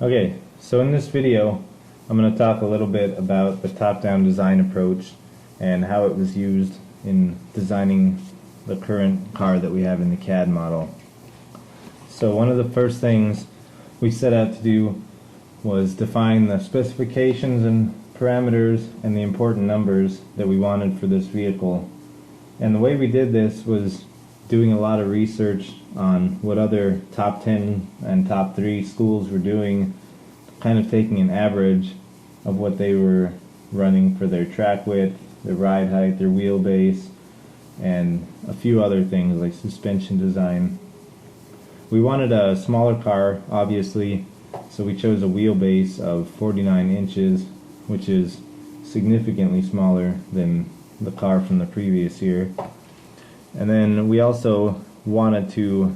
Okay, so in this video I'm going to talk a little bit about the top-down design approach and how it was used in designing the current car that we have in the CAD model. So one of the first things we set out to do was define the specifications and parameters and the important numbers that we wanted for this vehicle. And the way we did this was doing a lot of research on what other top 10 and top 3 schools were doing, kind of taking an average of what they were running for their track width, their ride height, their wheelbase, and a few other things like suspension design. We wanted a smaller car, obviously, so we chose a wheelbase of 49 inches, which is significantly smaller than the car from the previous year. And then we also wanted to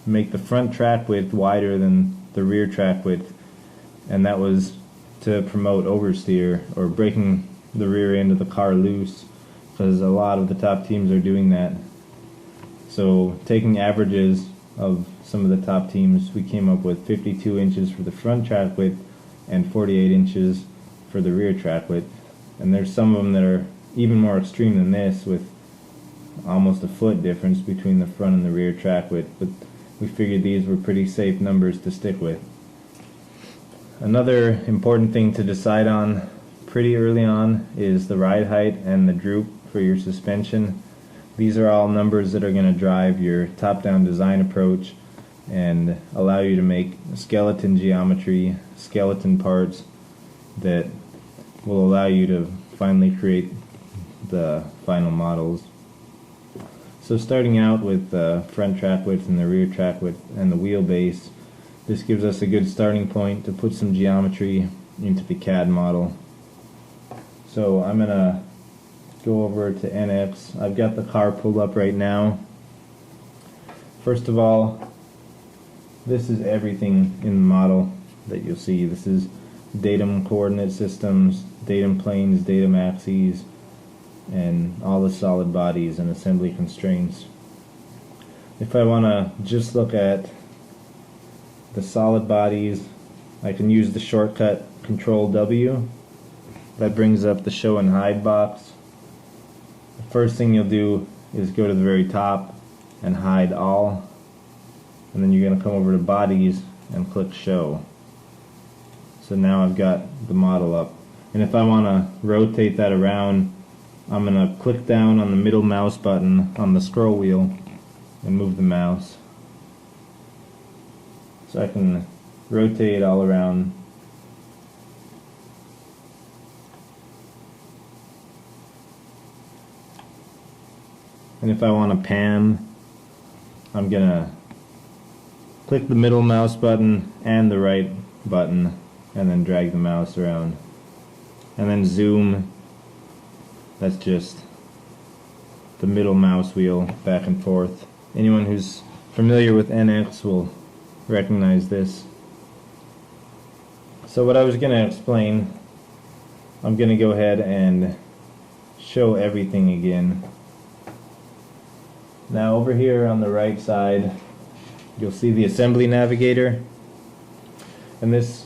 make the front track width wider than the rear track width, and that was to promote oversteer or breaking the rear end of the car loose, because a lot of the top teams are doing that. So taking averages of some of the top teams, we came up with 52 inches for the front track width and 48 inches for the rear track width. And there's some of them that are even more extreme than this, with almost a foot difference between the front and the rear track width, but we figured these were pretty safe numbers to stick with. Another important thing to decide on pretty early on is the ride height and the droop for your suspension. These are all numbers that are going to drive your top-down design approach and allow you to make skeleton geometry, skeleton parts that will allow you to finally create the final models. So starting out with the front track width and the rear track width and the wheelbase, this gives us a good starting point to put some geometry into the CAD model. So I'm going to go over to NX. I've got the car pulled up right now. First of all, this is everything in the model that you'll see. This is datum coordinate systems, datum planes, datum axes, and all the solid bodies and assembly constraints. If I want to just look at the solid bodies, I can use the shortcut Control W. That brings up the show and hide box. The first thing you'll do is go to the very top and hide all, and then you're going to come over to bodies and click show. So now I've got the model up, and if I want to rotate that around, I'm going to click down on the middle mouse button on the scroll wheel and move the mouse. So I can rotate all around. And if I want to pan, I'm going to click the middle mouse button and the right button and then drag the mouse around. And then zoom. That's just the middle mouse wheel back and forth. Anyone who's familiar with NX will recognize this. So what I was going to explain, I'm going to go ahead and show everything again. Now over here on the right side, you'll see the assembly navigator, and this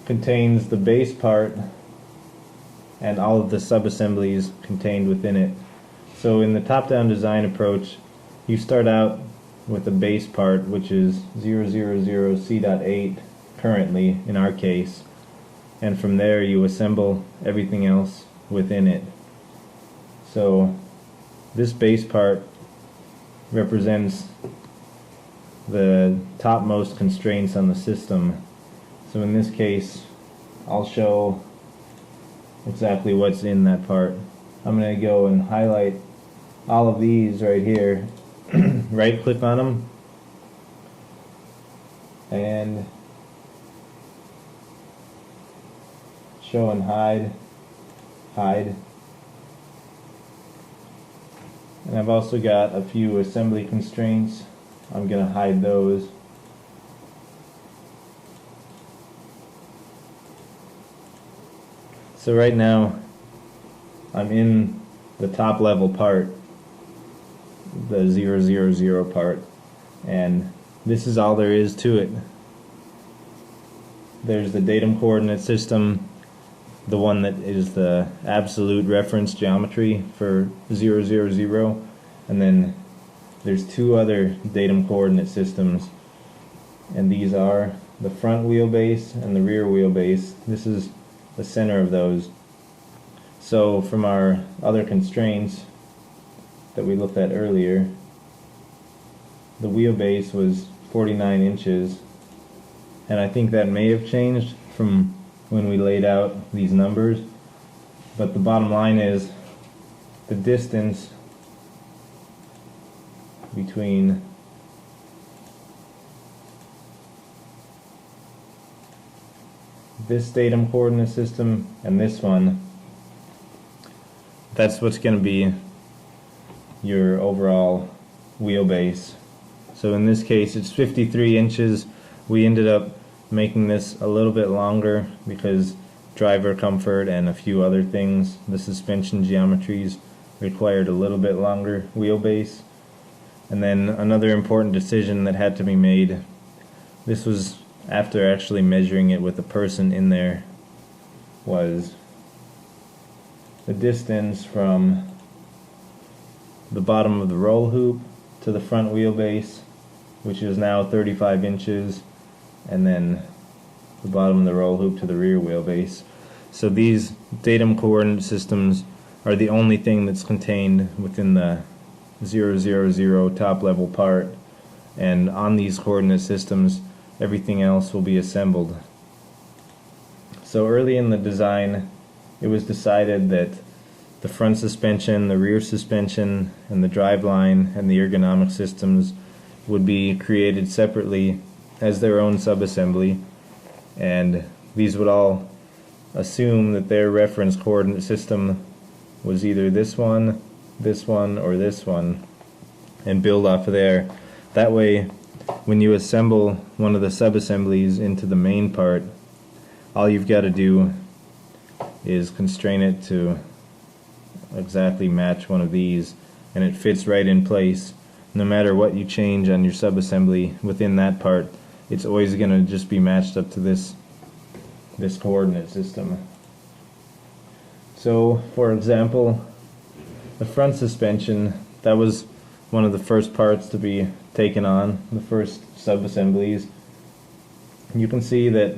contains the base part and all of the sub-assemblies contained within it. So in the top-down design approach, you start out with the base part, which is 000C.8 currently in our case, and from there you assemble everything else within it. So this base part represents the topmost constraints on the system. So in this case, I'll show exactly what's in that part. I'm going to go and highlight all of these right here, right click on them, and show and hide. And I've also got a few assembly constraints. I'm going to hide those. So right now I'm in the top level part, the 000 part, and this is all there is to it. there's the datum coordinate system, the one that is the absolute reference geometry for 0, 0, 0, and then there's two other datum coordinate systems, and these are the front wheelbase and the rear wheelbase. This is the center of those. So from our other constraints that we looked at earlier, the wheelbase was 49 inches, and I think that may have changed from when we laid out these numbers, but the bottom line is the distance between this datum coordinate system and this one, that's what's going to be your overall wheelbase. So in this case it's 53 inches. We ended up making this a little bit longer because driver comfort and a few other things, the suspension geometries required a little bit longer wheelbase. And then another important decision that had to be made, this was after actually measuring it with a person in there, was the distance from the bottom of the roll hoop to the front wheelbase, which is now 35 inches, and then the bottom of the roll hoop to the rear wheelbase. So these datum coordinate systems are the only thing that's contained within the 0, 0, 0 top level part, and on these coordinate systems everything else will be assembled. So early in the design it was decided that the front suspension, the rear suspension, and the driveline and the ergonomic systems would be created separately as their own subassembly, and these would all assume that their reference coordinate system was either this one, or this one, and build off of there. That way, when you assemble one of the subassemblies into the main part, all you've got to do is constrain it to exactly match one of these, and it fits right in place. No matter what you change on your subassembly within that part, it's always going to just be matched up to this coordinate system. So, for example, the front suspension, that was one of the first parts to be taken on, the first subassemblies. You can see that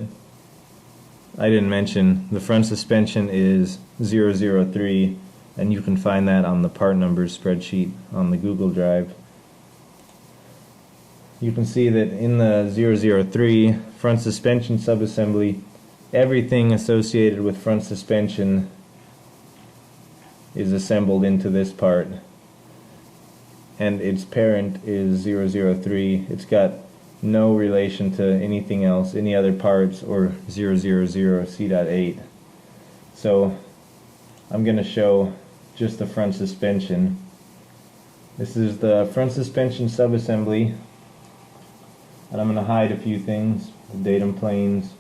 I didn't mention the front suspension is 003, and you can find that on the part numbers spreadsheet on the Google Drive. You can see that in the 003 front suspension subassembly, everything associated with front suspension is assembled into this part, and its parent is 003. It's got no relation to anything else, any other parts, or 000 C.8. So I'm going to show just the front suspension. This is the front suspension subassembly, and I'm going to hide a few things, the datum planes,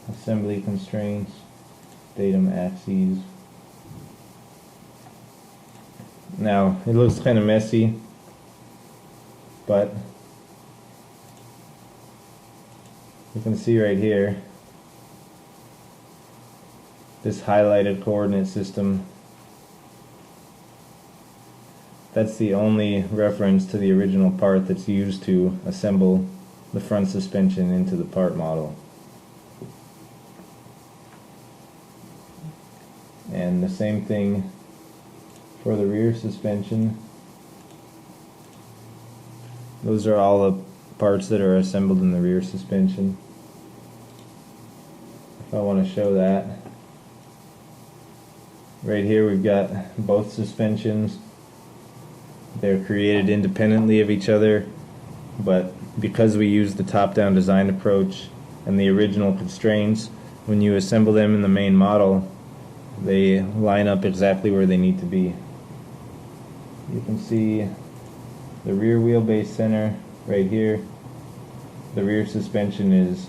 assembly constraints, datum axes. Now, it looks kind of messy, but you can see right here this highlighted coordinate system. That's the only reference to the original part that's used to assemble the front suspension into the part model. And the same thing for the rear suspension. Those are all the parts that are assembled in the rear suspension. If I want to show that, right here we've got both suspensions. They're created independently of each other, but because we use the top-down design approach and the original constraints, when you assemble them in the main model, they line up exactly where they need to be. You can see the rear wheelbase center right here. The rear suspension is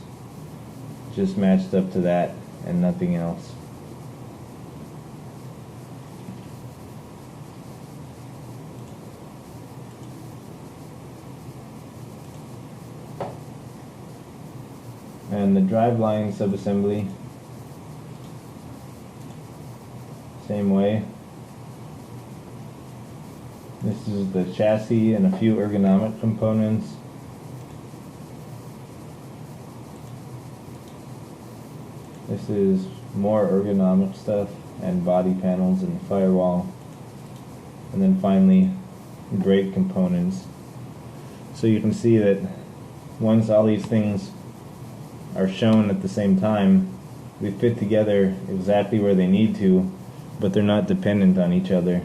just matched up to that and nothing else. And the driveline subassembly, same way. This is the chassis and a few ergonomic components. This is more ergonomic stuff and body panels and firewall. And then finally, brake components. So you can see that once all these things are shown at the same time, they fit together exactly where they need to, but they're not dependent on each other,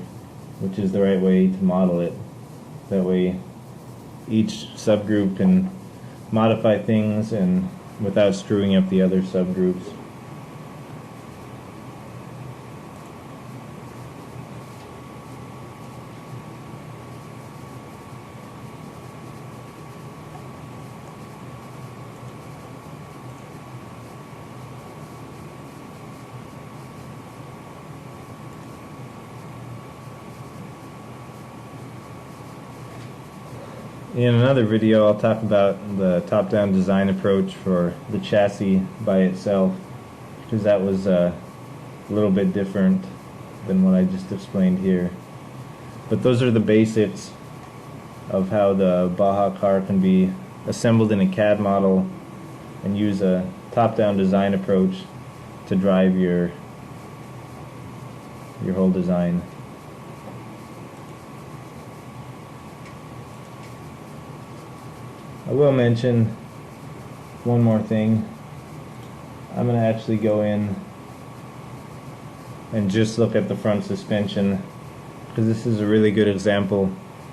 which is the right way to model it. That way each subgroup can modify things and without screwing up the other subgroups. In another video, I'll talk about the top-down design approach for the chassis by itself, because that was a little bit different than what I just explained here. But those are the basics of how the Baja car can be assembled in a CAD model and use a top-down design approach to drive your whole design. I will mention one more thing. I'm going to actually go in and just look at the front suspension, because this is a really good example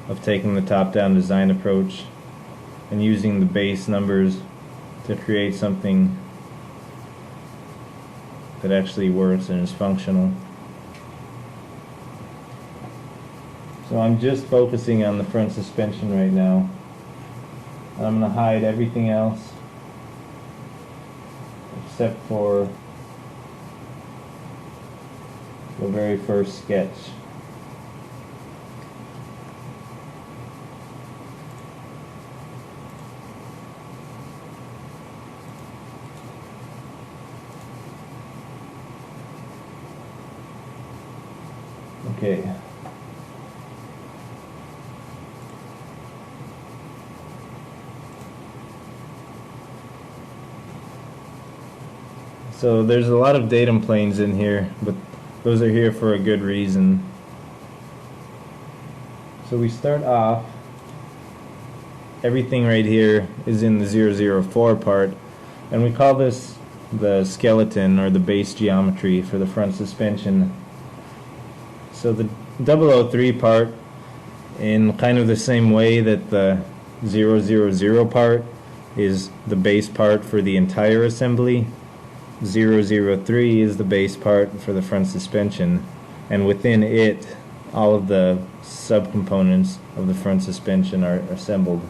of taking the top-down design approach and using the base numbers to create something that actually works and is functional. So I'm just focusing on the front suspension right now. I'm going to hide everything else except for the very first sketch. Okay. So there's a lot of datum planes in here, but those are here for a good reason. So we start off, everything right here is in the 004 part, and we call this the skeleton or the base geometry for the front suspension. So the 003 part, in kind of the same way that the 000 part is the base part for the entire assembly, 003 is the base part for the front suspension, and within it all of the subcomponents of the front suspension are assembled.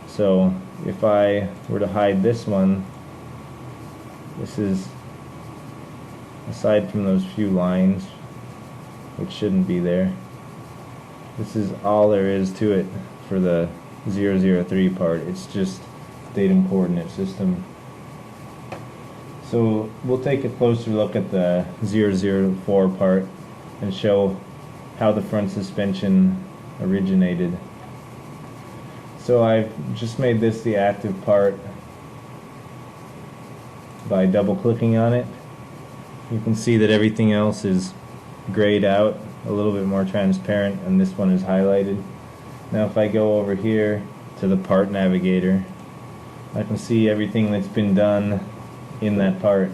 So if I were to hide this one, this is, aside from those few lines which shouldn't be there, this is all there is to it for the 003 part. It's just datum coordinate system. So we'll take a closer look at the 004 part and show how the front suspension originated. So I've just made this the active part by double clicking on it. You can see that everything else is grayed out, a little bit more transparent, and this one is highlighted. Now if I go over here to the part navigator, I can see everything that's been done in that part.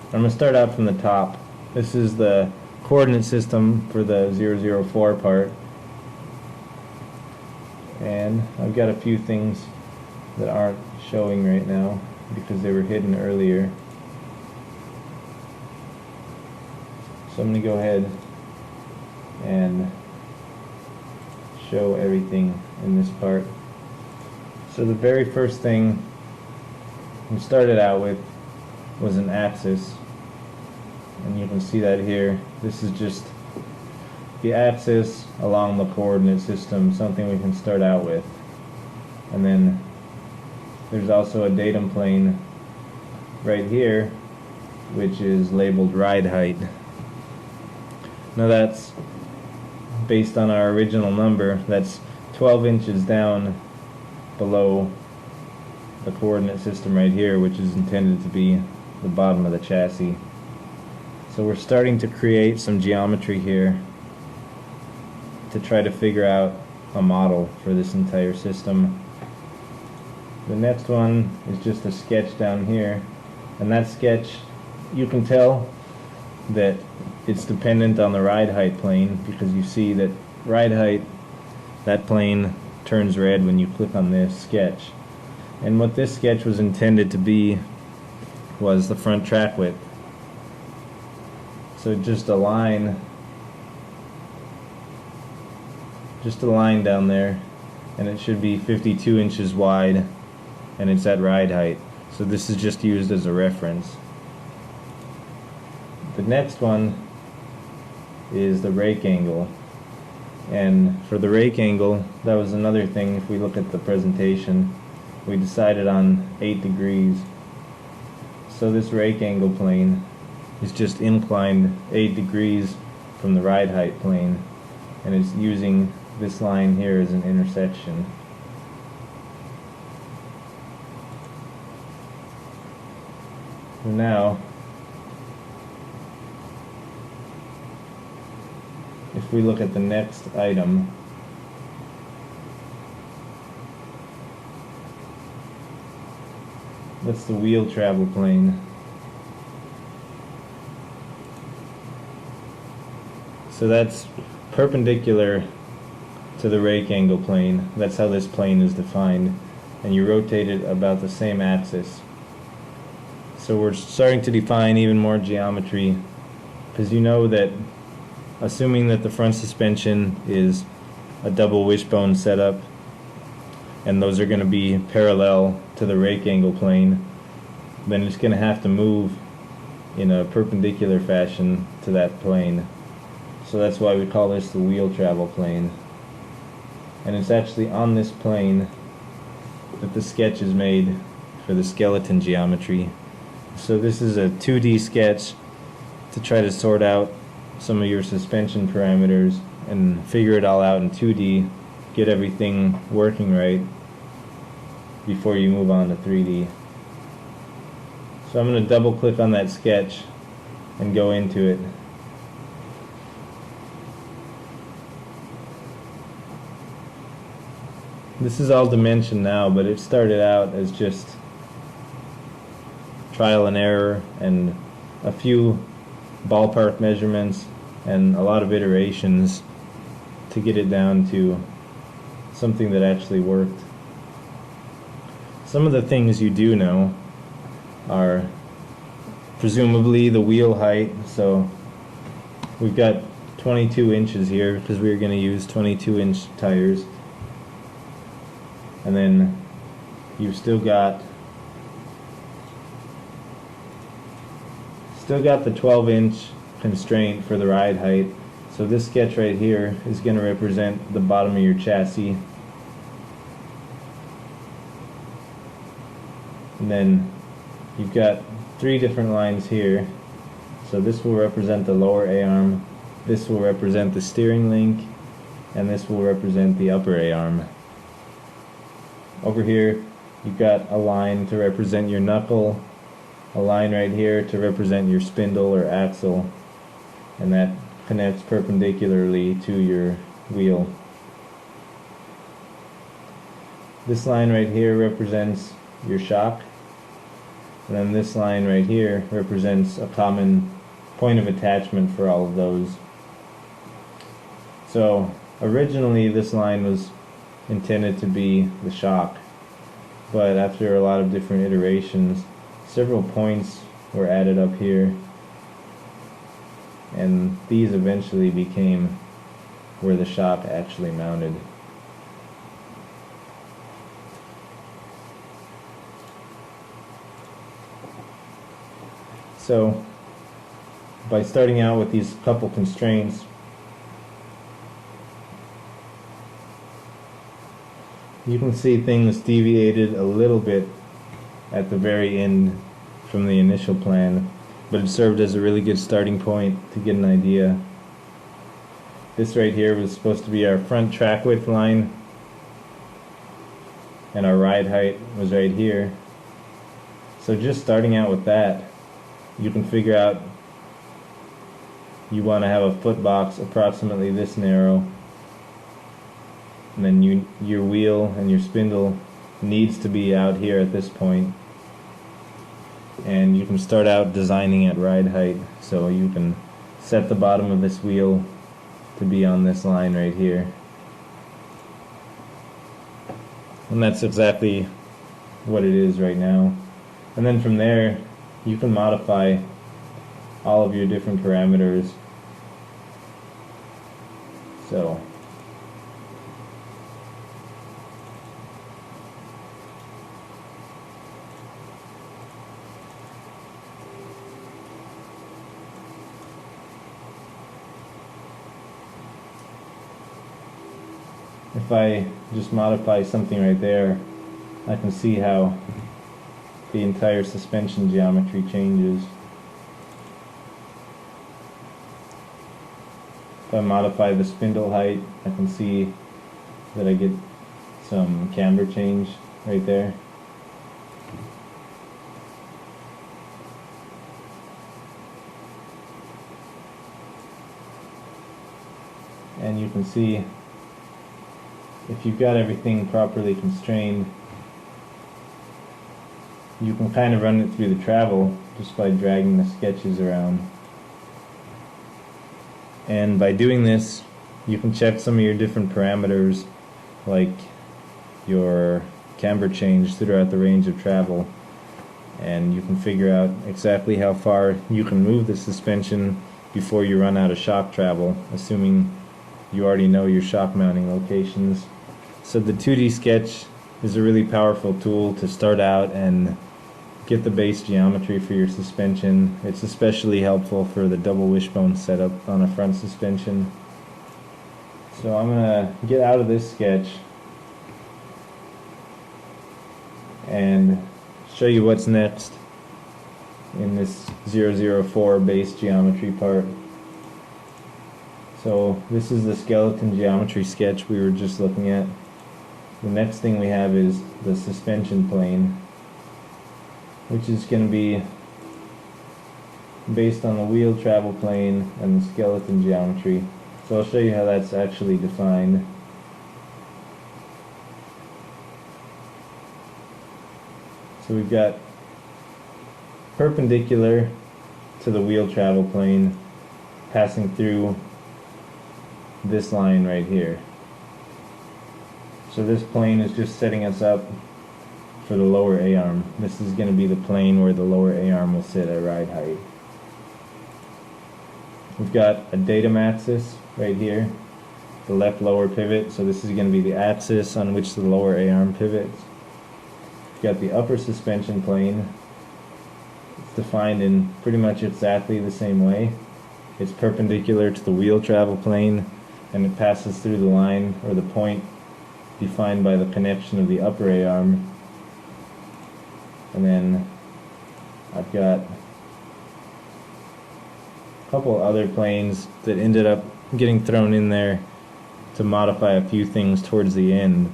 I'm going to start out from the top. This is the coordinate system for the 004 part, and I've got a few things that aren't showing right now because they were hidden earlier. So I'm going to go ahead and show everything in this part. So the very first thing we started out with was an axis, and you can see that here. This is just the axis along the coordinate system, something we can start out with, and then there's also a datum plane right here, which is labeled ride height. Now that's based on our original number. That's 12 inches down below the coordinate system right here, which is intended to be the bottom of the chassis. So we're starting to create some geometry here to try to figure out a model for this entire system. The next one is just a sketch down here, and that sketch, you can tell that it's dependent on the ride height plane, because you see that ride height, that plane turns red when you click on this sketch. And what this sketch was intended to be was the front track width. So just a line down there, and it should be 52 inches wide, and it's at ride height. So this is just used as a reference. The next one is the rake angle. And for the rake angle, that was another thing. If we look at the presentation, we decided on 8 degrees. So this rake angle plane is just inclined 8 degrees from the ride height plane, and it's using this line here as an intersection. So now, if we look at the next item, that's the wheel travel plane. So that's perpendicular to the rake angle plane. That's how this plane is defined, and you rotate it about the same axis. So we're starting to define even more geometry, because you know that assuming that the front suspension is a double wishbone setup, and those are going to be parallel to the rake angle plane, then it's going to have to move in a perpendicular fashion to that plane. So that's why we call this the wheel travel plane. And it's actually on this plane that the sketch is made for the skeleton geometry. So this is a 2D sketch to try to sort out some of your suspension parameters and figure it all out in 2D, get everything working right before you move on to 3D. So I'm going to double click on that sketch and go into it. This is all dimension now, but it started out as just trial and error and a few ballpark measurements and a lot of iterations to get it down to something that actually worked. Some of the things you do know are presumably the wheel height. So we've got 22 inches here because we're going to use 22-inch tires. And then you've still got the 12-inch constraint for the ride height. So this sketch right here is going to represent the bottom of your chassis. And then you've got 3 different lines here. So this will represent the lower A-arm, this will represent the steering link, and this will represent the upper A-arm. Over here you've got a line to represent your knuckle, a line right here to represent your spindle or axle, and that connects perpendicularly to your wheel. This line right here represents your shock, and then this line right here represents a common point of attachment for all of those. So originally this line was intended to be the shock, but after a lot of different iterations, several points were added up here, and these eventually became where the shock actually mounted. So by starting out with these couple constraints, you can see things deviated a little bit at the very end from the initial plan, but it served as a really good starting point to get an idea. This right here was supposed to be our front track width line, and our ride height was right here. So just starting out with that, you can figure out you want to have a foot box approximately this narrow, and then your wheel and your spindle needs to be out here at this point. And you can start out designing at ride height, so you can set the bottom of this wheel to be on this line right here. And that's exactly what it is right now. And then from there, you can modify all of your different parameters. So if I just modify something right there, I can see how the entire suspension geometry changes. If I modify the spindle height, I can see that I get some camber change right there. And you can see, if you've got everything properly constrained, you can kind of run it through the travel just by dragging the sketches around. And by doing this, you can check some of your different parameters, like your camber change throughout the range of travel, and you can figure out exactly how far you can move the suspension before you run out of shock travel, assuming you already know your shock mounting locations. So the 2D sketch is a really powerful tool to start out and get the base geometry for your suspension. It's especially helpful for the double wishbone setup on a front suspension. So I'm going to get out of this sketch and show you what's next in this 004 base geometry part. So this is the skeleton geometry sketch we were just looking at. The next thing we have is the suspension plane, which is going to be based on the wheel travel plane and the skeleton geometry. So I'll show you how that's actually defined. So we've got perpendicular to the wheel travel plane passing through this line right here. So this plane is just setting us up for the lower A-arm. This is going to be the plane where the lower A-arm will sit at ride height. We've got a datum axis right here, the left lower pivot, so this is going to be the axis on which the lower A-arm pivots. We've got the upper suspension plane. It's defined in pretty much exactly the same way. It's perpendicular to the wheel travel plane, and it passes through the line or the point defined by the connection of the upper A-arm. And then I've got a couple other planes that ended up getting thrown in there to modify a few things towards the end.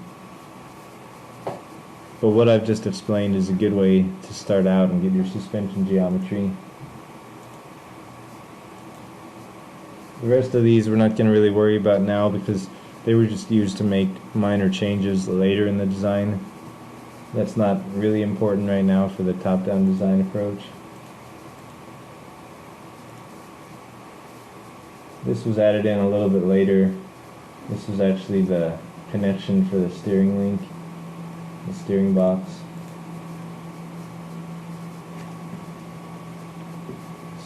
But what I've just explained is a good way to start out and get your suspension geometry. The rest of these we're not going to really worry about now because they were just used to make minor changes later in the design. That's not really important right now for the top-down design approach. This was added in a little bit later. This was actually the connection for the steering link, the steering box.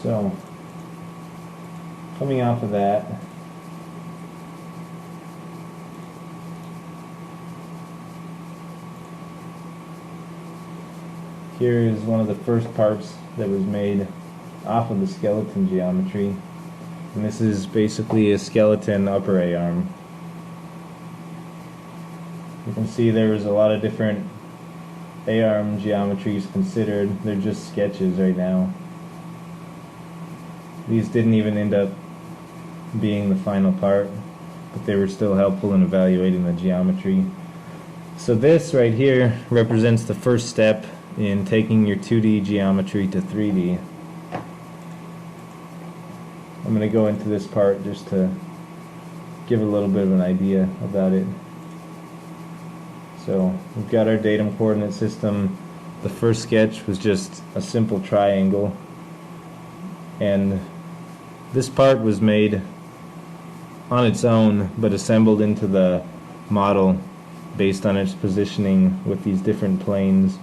So, coming off of that, here is one of the first parts that was made off of the skeleton geometry, and this is basically a skeleton upper A-arm. You can see there was a lot of different A-arm geometries considered. They're just sketches right now. These didn't even end up being the final part, but they were still helpful in evaluating the geometry. So this right here represents the first step in taking your 2D geometry to 3D. I'm going to go into this part just to give a little bit of an idea about it. So we've got our datum coordinate system. The first sketch was just a simple triangle, and this part was made on its own but assembled into the model based on its positioning with these different planes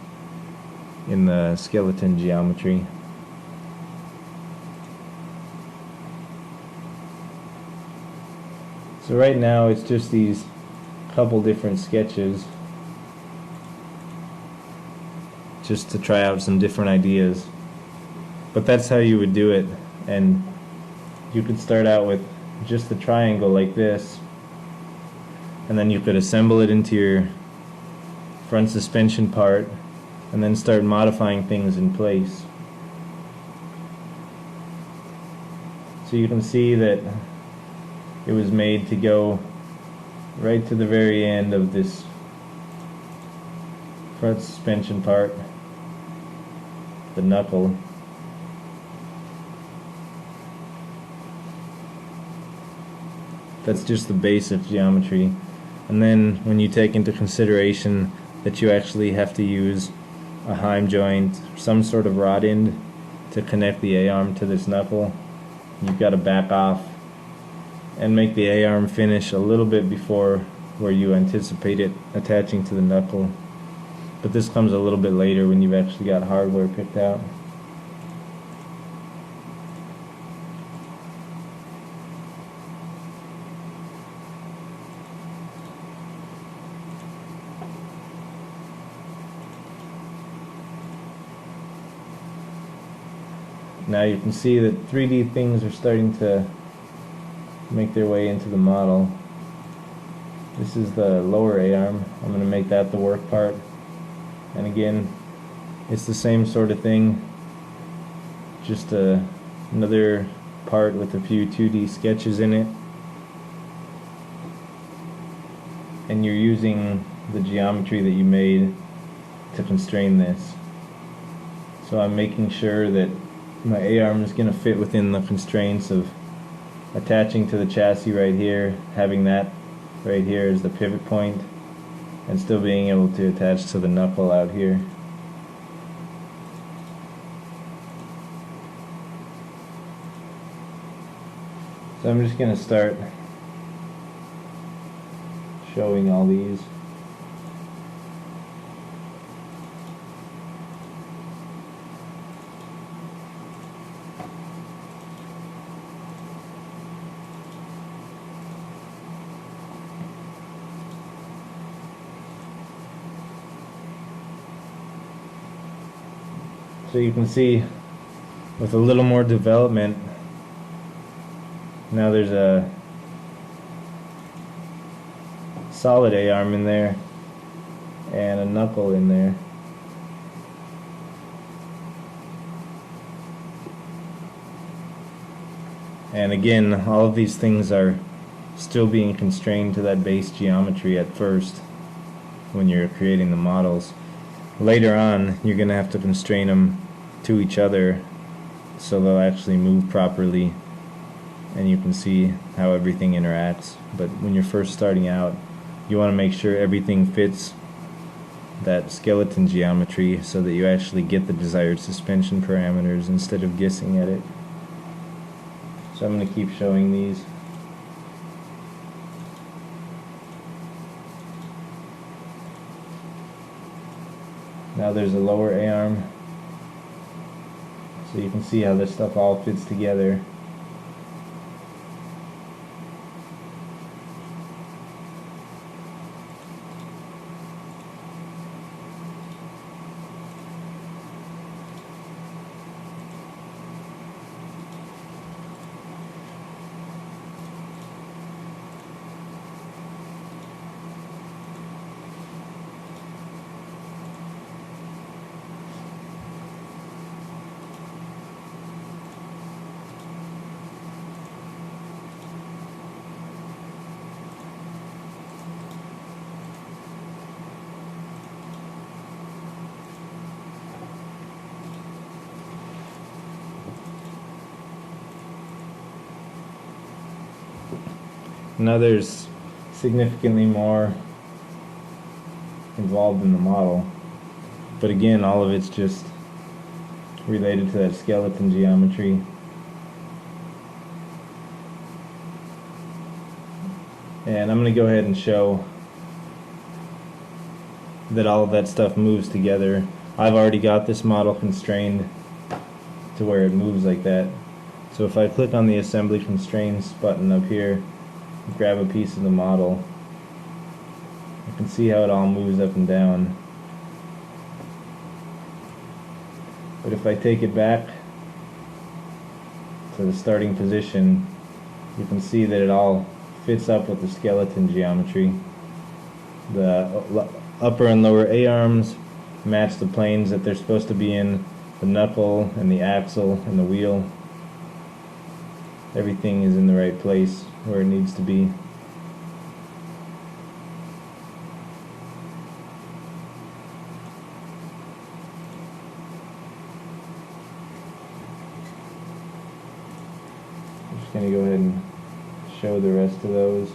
in the skeleton geometry. So right now it's just these couple different sketches just to try out some different ideas. But that's how you would do it, and you could start out with just the triangle like this, and then you could assemble it into your front suspension part and then start modifying things in place. So you can see that it was made to go right to the very end of this front suspension part, the knuckle. That's just the basic geometry. And then when you take into consideration that you actually have to use a heim joint, some sort of rod end to connect the A-arm to this knuckle, you've got to back off and make the A-arm finish a little bit before where you anticipate it attaching to the knuckle. But this comes a little bit later when you've actually got hardware picked out. Now you can see that 3D things are starting to make their way into the model. This is the lower A-arm. I'm going to make that the work part. And again, it's the same sort of thing, just another part with a few 2D sketches in it. And you're using the geometry that you made to constrain this. So I'm making sure that my A-arm is going to fit within the constraints of attaching to the chassis right here, having that right here as the pivot point, and still being able to attach to the knuckle out here. So I'm just going to start showing all these. So you can see with a little more development, now there's a solid A-arm in there and a knuckle in there. And again, all of these things are still being constrained to that base geometry at first when you're creating the models. Later on, you're going to have to constrain them to each other so they'll actually move properly and you can see how everything interacts. But when you're first starting out, you want to make sure everything fits that skeleton geometry so that you actually get the desired suspension parameters instead of guessing at it. So I'm going to keep showing these. Now there's a lower A-arm, so you can see how this stuff all fits together. Now there's significantly more involved in the model, but again, all of it's just related to that skeleton geometry. And I'm going to go ahead and show that all of that stuff moves together. I've already got this model constrained to where it moves like that. So if I click on the assembly constraints button up here, grab a piece of the model, you can see how it all moves up and down. But if I take it back to the starting position, you can see that it all fits up with the skeleton geometry. The upper and lower A-arms match the planes that they're supposed to be in, the knuckle and the axle and the wheel. Everything is in the right place where it needs to be. I'm just going to go ahead and show the rest of those.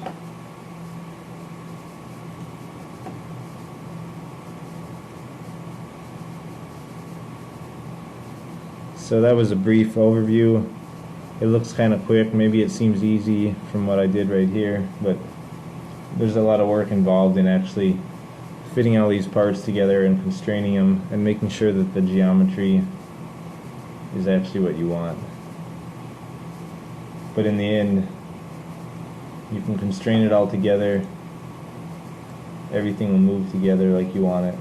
So that was a brief overview. It looks kind of quick, maybe it seems easy from what I did right here, but there's a lot of work involved in actually fitting all these parts together and constraining them and making sure that the geometry is actually what you want. But in the end, you can constrain it all together, everything will move together like you want it.